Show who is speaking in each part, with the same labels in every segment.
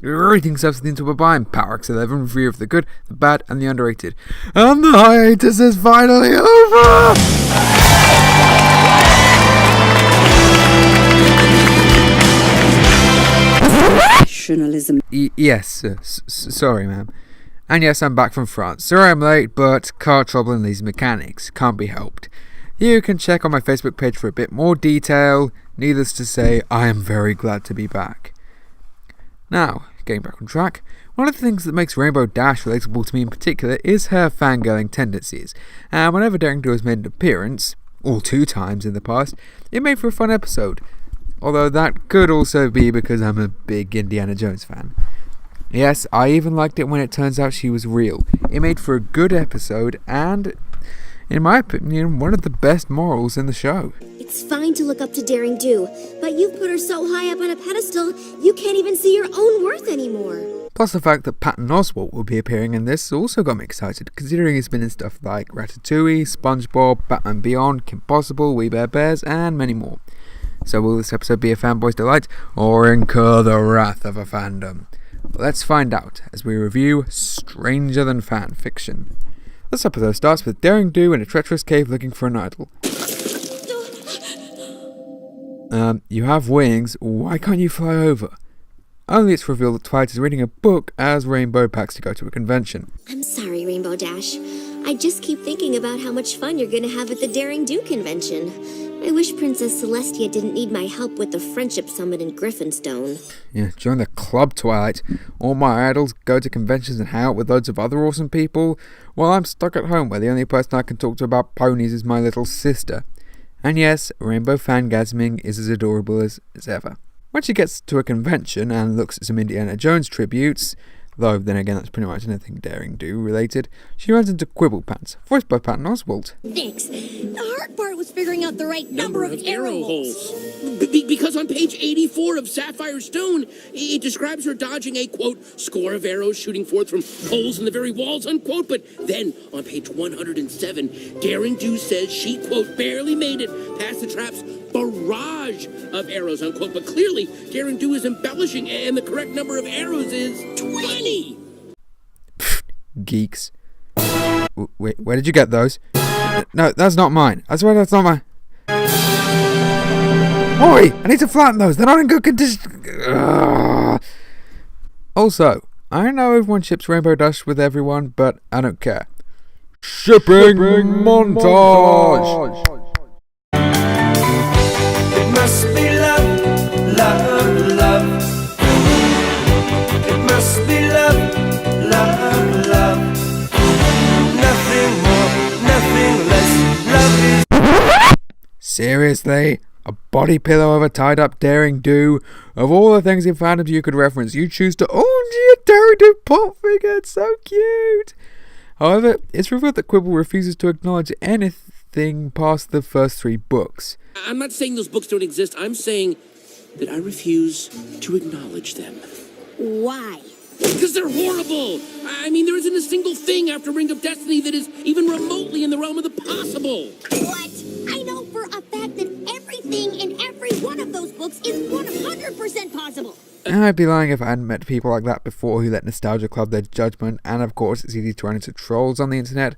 Speaker 1: Greetings, substance to Bye Power X11 review of the good, the bad, and the underrated. And the hiatus is finally over!
Speaker 2: Journalism.
Speaker 1: Yes, sorry, ma'am. And yes, I'm back from France. Sorry I'm late, but car trouble and lazy mechanics. Can't be helped. You can check on my Facebook page for a bit more detail. Needless to say, I am very glad to be back. Now, getting back on track, one of the things that makes Rainbow Dash relatable to me in particular is her fangirling tendencies, and whenever Daring Do has made an appearance, all 2 times in the past, it made for a fun episode, although that could also be because I'm a big Indiana Jones fan. Yes, I even liked it when it turns out she was real. It made for a good episode and, in my opinion, one of the best morals in the show.
Speaker 3: It's fine to look up to Daring Do, but you've put her so high up on a pedestal, you can't even see your own worth anymore.
Speaker 1: Plus the fact that Patton Oswalt will be appearing in this also got me excited, considering he's been in stuff like Ratatouille, SpongeBob, Batman Beyond, Kim Possible, We Bare Bears, and many more. So will this episode be a fanboy's delight, or incur the wrath of a fandom? Let's find out as we review Stranger Than Fan Fiction. This episode starts with Daring Do in a treacherous cave looking for an idol. You have wings, why can't you fly over? Only it's revealed that Twilight is reading a book as Rainbow packs to go to a convention.
Speaker 3: I'm sorry, Rainbow Dash. I just keep thinking about how much fun you're gonna have at the Daring Do convention. I wish Princess Celestia didn't need my help with the Friendship Summit in Griffinstone.
Speaker 1: Yeah, join the club, Twilight. All my idols go to conventions and hang out with loads of other awesome people, while I'm stuck at home where the only person I can talk to about ponies is my little sister. And yes, Rainbow fangasming is as adorable as ever. When she gets to a convention and looks at some Indiana Jones tributes, though then again that's pretty much anything Daring Do related, she runs into Quibble Pants, voiced by Patton Oswalt.
Speaker 4: Thanks. The hard part was figuring out the right number of arrow holes.
Speaker 5: Because on page 84 of Sapphire Stone, it describes her dodging a, quote, score of arrows shooting forth from holes in the very walls, unquote. But then on page 107, Daring Do says she, quote, barely made it past the trap's barrage of arrows, unquote. But clearly, Daring Do is embellishing, and the correct number of arrows is 20.
Speaker 1: Geeks. Wait, where did you get those? No, that's not mine. I swear that's not mine. Oi! I need to flatten those. They're not in good condition. Ugh. Also, I know everyone ships Rainbow Dash with everyone, but I don't care. Shipping montage!
Speaker 6: It must be love, love, love. It must be love, love, love. Nothing more, nothing less. Love is.
Speaker 1: Seriously? A body pillow of a tied up Daring Do? Of all the things in fandoms you could reference, you choose to own a Daring Do pop figure. It's so cute. However, it's revealed that Quibble refuses to acknowledge anything past the first 3 books.
Speaker 5: I'm not saying those books don't exist. I'm saying that I refuse to acknowledge them.
Speaker 4: Why?
Speaker 5: Because they're horrible! I mean, there isn't a single thing after Ring of Destiny that is even remotely in the realm of the possible.
Speaker 4: What? I know for a fact that everything in every one of those books is 100% possible.
Speaker 1: I'd be lying if I hadn't met people like that before who let nostalgia cloud their judgment, and of course it's easy to run into trolls on the internet.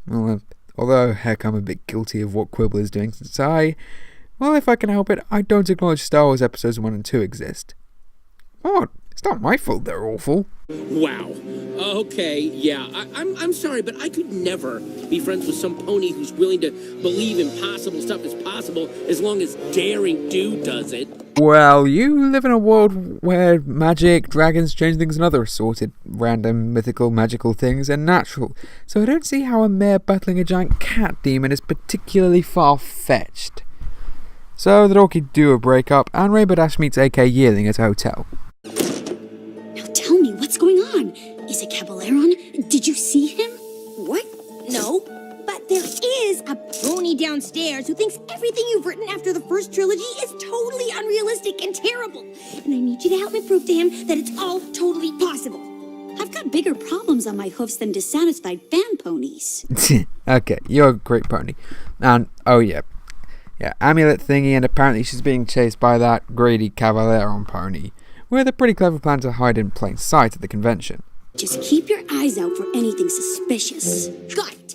Speaker 1: Well, although, heck, I'm a bit guilty of what Quibble is doing since if I can help it, I don't acknowledge Star Wars Episodes 1 and 2 exist. What? It's not my fault they're awful.
Speaker 5: Wow. Okay, yeah. I'm sorry, but I could never be friends with some pony who's willing to believe impossible stuff is possible as long as Daring Do does it.
Speaker 1: Well, you live in a world where magic, dragons, changelings, and other assorted random, mythical, magical things are natural, so I don't see how a mare battling a giant cat demon is particularly far-fetched. So the Dorky do a break-up, and Rainbow Dash meets A.K. Yearling at a hotel.
Speaker 4: Now tell me, what's going on? Is it Caballero? Did you see him? What? No. But there is a pony downstairs who thinks everything you've written after the first trilogy is totally unrealistic and terrible. And I need you to help me prove to him that it's all totally possible. I've got bigger problems on my hoofs than dissatisfied fan ponies.
Speaker 1: Okay, you're a great pony. And, oh yeah, amulet thingy, and apparently she's being chased by that greedy Cavaleron pony. with a pretty clever plan to hide in plain sight at the convention.
Speaker 4: Just keep your eyes out for anything suspicious. Got it.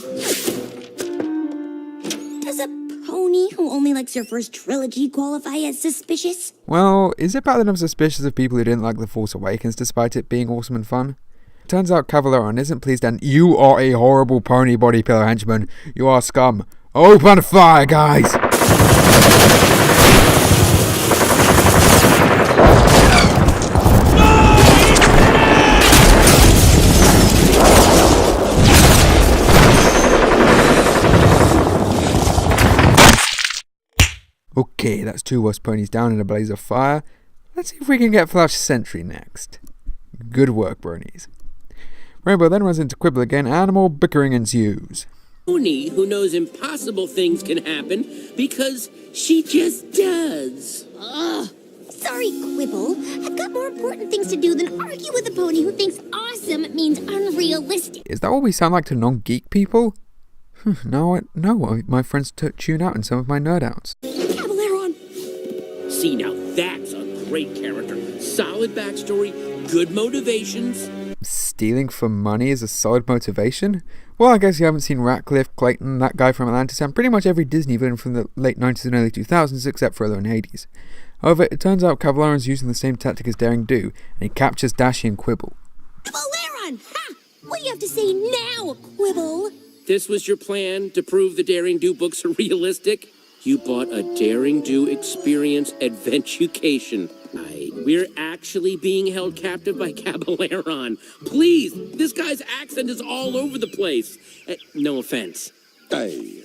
Speaker 4: Does a pony who only likes her first trilogy qualify as suspicious?
Speaker 1: Well, is it bad that I'm suspicious of people who didn't like The Force Awakens despite it being awesome and fun? Turns out Cavaleron isn't pleased and you are a horrible pony body pillar henchman. You are scum. Open fire, guys! Okay, that's 2 wasp ponies down in a blaze of fire. Let's see if we can get Flash Sentry next. Good work, bronies. Rainbow then runs into Quibble again and more bickering ensues.
Speaker 5: Pony who knows impossible things can happen because she just does.
Speaker 4: Ugh. Sorry, Quibble. I've got more important things to do than argue with a pony who thinks awesome means unrealistic.
Speaker 1: Is that what we sound like to non-geek people? No, my friends tune out in some of my nerd outs.
Speaker 4: Cavaleron!
Speaker 5: See, now that's a great character. Solid backstory, good motivations.
Speaker 1: Stealing for money is a solid motivation? Well, I guess you haven't seen Ratcliffe, Clayton, that guy from Atlantis, and pretty much every Disney villain from the late 90s and early 2000s except Frollo and Hades. However, it turns out Cavaleron's using the same tactic as Daring Do, and he captures Dashi and Quibble.
Speaker 4: Cavaleron! Ha! What do you have to say now, Quibble?
Speaker 5: This was your plan to prove the Daring Do books are realistic? You bought a Daring Do experience adventucation. We're actually being held captive by Cavaleron. Please, this guy's accent is all over the place. No offense.
Speaker 1: Okay.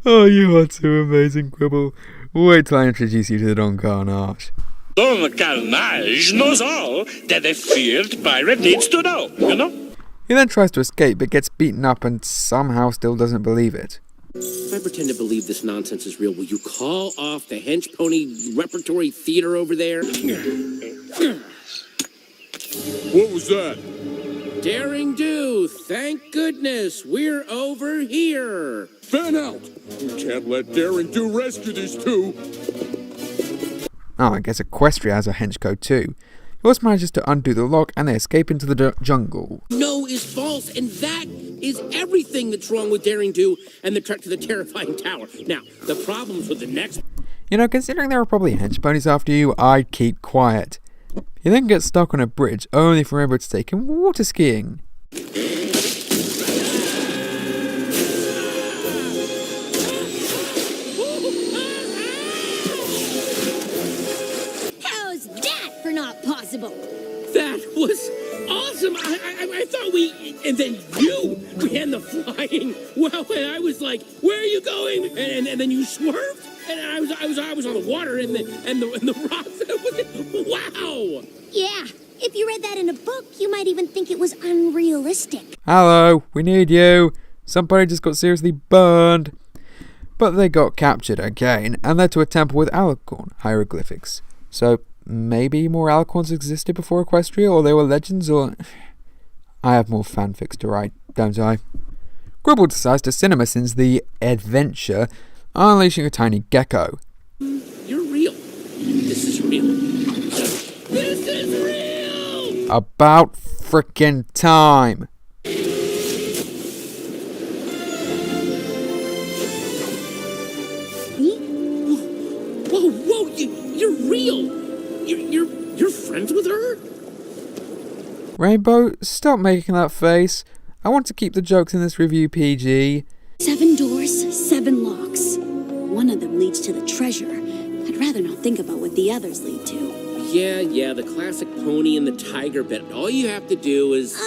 Speaker 1: Oh, you are too amazing, Quibble. Wait till I introduce you to the Don Carnage.
Speaker 7: Don Carnage knows all that a feared pirate needs to know, you know?
Speaker 1: He then tries to escape but gets beaten up and somehow still doesn't believe it.
Speaker 5: If I pretend to believe this nonsense is real, will you call off the hench pony repertory theater over there?
Speaker 8: What was that?
Speaker 5: Daring Do, thank goodness, we're over here.
Speaker 8: Fan out! You can't let Daring Do rescue these two.
Speaker 1: Oh, I guess Equestria has a hench code too. He also manages to undo the lock and they escape into the jungle.
Speaker 5: No is false, and that is everything that's wrong with Daring Do and the trek to the terrifying tower. Now, the problems with the next...
Speaker 1: You know, considering there are probably hench ponies after you, I'd keep quiet. He then gets stuck on a bridge, only for Rainbow to take him water skiing.
Speaker 4: How's that for not possible?
Speaker 5: That was awesome! I thought we... And then you began the flying. Well, and I was like, where are you going? And then you swerved, and I was on the water and the rocks. Wow!
Speaker 4: Yeah, if you read that in a book, you might even think it was unrealistic.
Speaker 1: Hello, we need you. Somebody just got seriously burned. But they got captured again and led to a temple with alicorn hieroglyphics. So maybe more alicorns existed before Equestria, or they were legends, or... I have more fanfics to write, don't I? Quibble decides to CinemaSins the adventure, unleashing a tiny gecko.
Speaker 5: You're real. This is real. This is real!
Speaker 1: About frickin' time.
Speaker 5: Whoa, you're real! You're friends with her?
Speaker 1: Rainbow, stop making that face. I want to keep the jokes in this review PG.
Speaker 4: 7 doors, 7 locks. One of them leads to the treasure. I'd rather not think about what the others lead to.
Speaker 5: Yeah, the classic pony and the tiger bit. All you have to do is...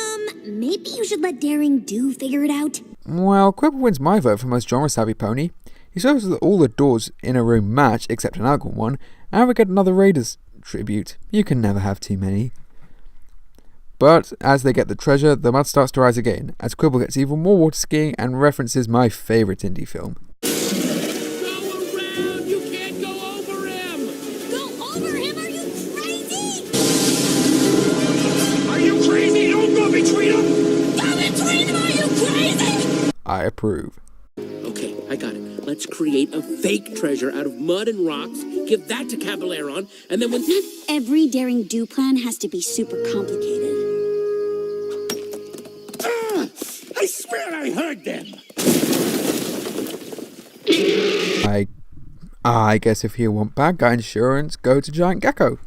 Speaker 4: Maybe you should let Daring Do figure it out.
Speaker 1: Well, Quibble wins my vote for most genre-savvy pony. He shows that all the doors in a room match, except an alcohol one, and we get another Raiders tribute. You can never have too many. But as they get the treasure, the mud starts to rise again, as Quibble gets even more water skiing and references my favourite indie film.
Speaker 5: Go around! You can't go over him!
Speaker 4: Go over him? Are you crazy?
Speaker 7: Are you crazy? Don't go between them!
Speaker 4: Go between them! Are you crazy?
Speaker 1: I approve.
Speaker 5: Okay, I got it. let's create a fake treasure out of mud and rocks, give that to Caballeron, and then when...
Speaker 4: Not every daring do plan has to be super complicated.
Speaker 7: I swear I heard them.
Speaker 1: I guess if you want bad guy insurance, go to Giant Gecko.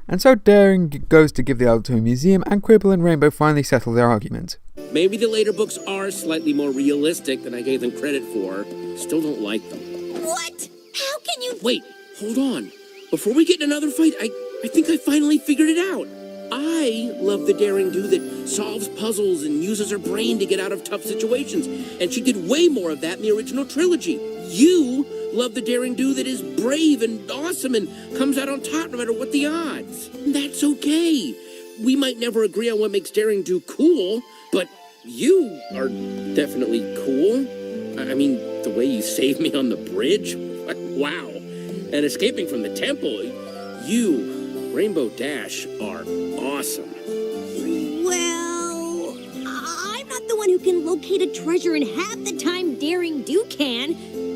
Speaker 1: And so Daring goes to give the idol to a museum, and Quibble and Rainbow finally settle their argument.
Speaker 5: Maybe the later books are slightly more realistic than I gave them credit for. Still don't like them.
Speaker 4: What? How can you...
Speaker 5: Wait, hold on. Before we get in another fight, I think I finally figured it out. I love the daring do that solves puzzles and uses her brain to get out of tough situations. And she did way more of that in the original trilogy. You love the daring do that is brave and awesome and comes out on top no matter what the odds. That's okay. We might never agree on what makes daring do cool, but you are definitely cool. I mean, the way you saved me on the bridge, wow. And escaping from the temple, you, Rainbow Dash, are awesome.
Speaker 4: Well, I'm not the one who can locate a treasure, and half the time Daring Do can.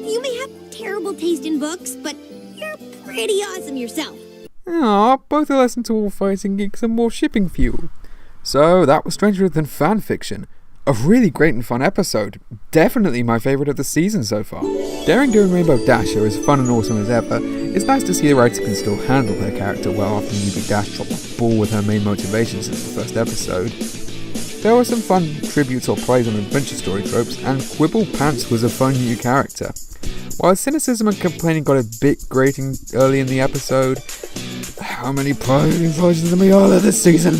Speaker 4: You may have terrible taste in books, but you're pretty awesome yourself.
Speaker 1: Aw, both a lesson to all fighting geeks and more shipping fuel. So that was Stranger Than Fanfiction. A really great and fun episode. Definitely my favourite of the season so far. Daring Do and Rainbow Dash are as fun and awesome as ever. It's nice to see the writer can still handle her character well after Newbie Dash dropped the ball with her main motivation since the first episode. There were some fun tributes or plays on adventure story tropes, and Quibble Pants was a fun new character. While cynicism and complaining got a bit grating early in the episode, how many prizing versions of me are there this season?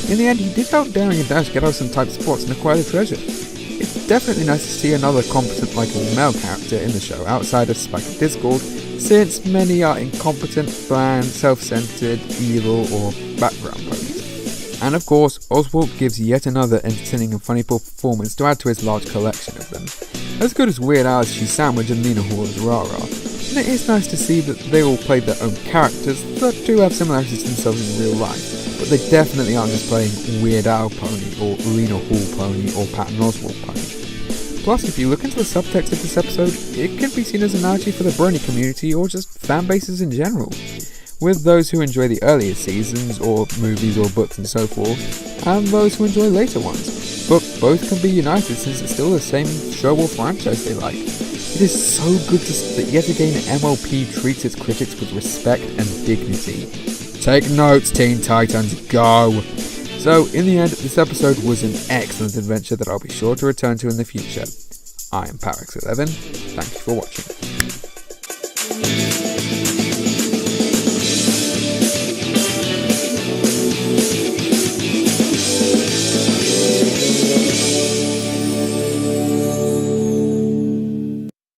Speaker 1: In the end, he did help Daring and Dash get out some tight spots and acquire the treasure. It's definitely nice to see another competent, likable male character in the show outside of Spike and Discord, since many are incompetent, bland, self-centered, evil, or background ponies. And of course, Oswald gives yet another entertaining and funny performance to add to his large collection of them. As good as Weird Al as She's Sandwich and Lena Hall as Rara, and it is nice to see that they all played their own characters that do have similarities to themselves in real life, but they definitely aren't just playing Weird Al Pony or Lena Hall Pony or Patton Oswalt Pony. Plus, if you look into the subtext of this episode, it can be seen as an analogy for the Brony community or just fan bases in general, with those who enjoy the earlier seasons or movies or books and so forth, and those who enjoy later ones. But both can be united since it's still the same show or franchise they like. It is so good to see that yet again MLP treats its critics with respect and dignity. Take notes, Teen Titans, go! So, in the end, this episode was an excellent adventure that I'll be sure to return to in the future. I am Parax11, thank you for watching.